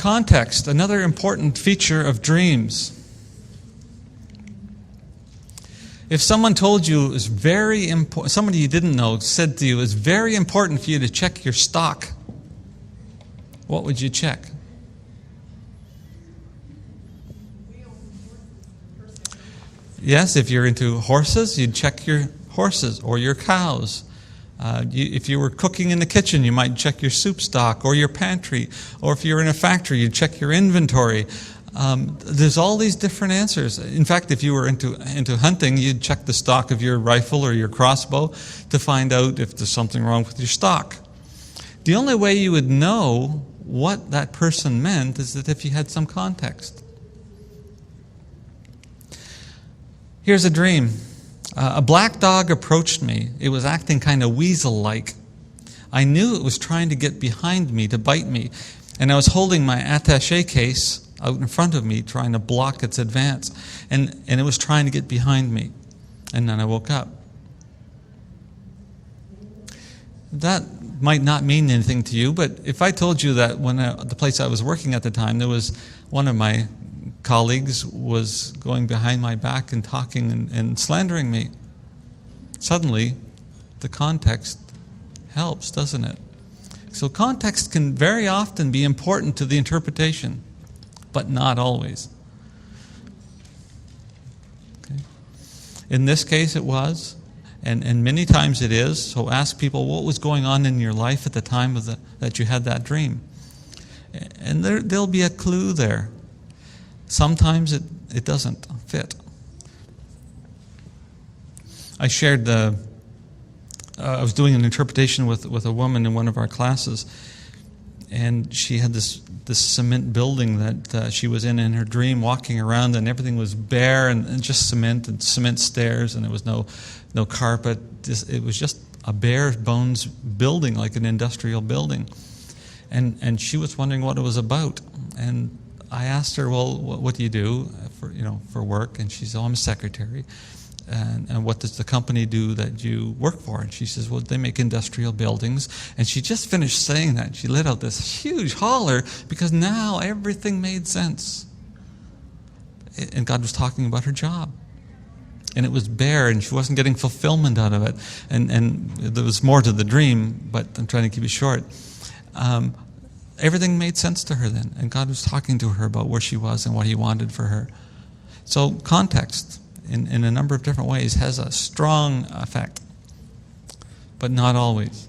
Context, another important feature of dreams. If someone told you it was very important, somebody you didn't know said to you it's very important for you to check your stock, what would you check? Yes, if you're into horses, you'd check your horses or your cows. If you were cooking in the kitchen, you might check your soup stock or your pantry. Or if you're in a factory, you'd check your inventory. There's all these different answers. In fact, if you were into hunting, you'd check the stock of your rifle or your crossbow to find out if there's something wrong with your stock. The only way you would know what that person meant is that if you had some context. Here's a dream. A black dog approached me. It was acting kind of weasel-like. I knew it was trying to get behind me to bite me, and I was holding my attaché case out in front of me, trying to block its advance, and it was trying to get behind me. And then I woke up. That might not mean anything to you, but if I told you that when the place I was working at the time, there was one of my colleagues was going behind my back and talking and slandering me, suddenly the context helps, doesn't it? So context can very often be important to the interpretation, but not always. Okay. In this case it was, and many times it is. So ask people what was going on in your life at the time that you had that dream. And there'll be a clue there. Sometimes it doesn't fit. I shared I was doing an interpretation with a woman in one of our classes, and she had this cement building that she was in her dream, walking around, and everything was bare and just cement and cement stairs, and there was no carpet. It was just a bare bones building, like an industrial building. And she was wondering what it was about. And I asked her, well, what do you do for work? And she said, I'm a secretary. And what does the company do that you work for? And she says, well, they make industrial buildings. And she just finished saying that. She let out this huge holler because now everything made sense. And God was talking about her job. And it was bare, and she wasn't getting fulfillment out of it. And there was more to the dream, but I'm trying to keep it short. Everything made sense to her then, and God was talking to her about where she was and what He wanted for her. So context, in a number of different ways, has a strong effect, but not always.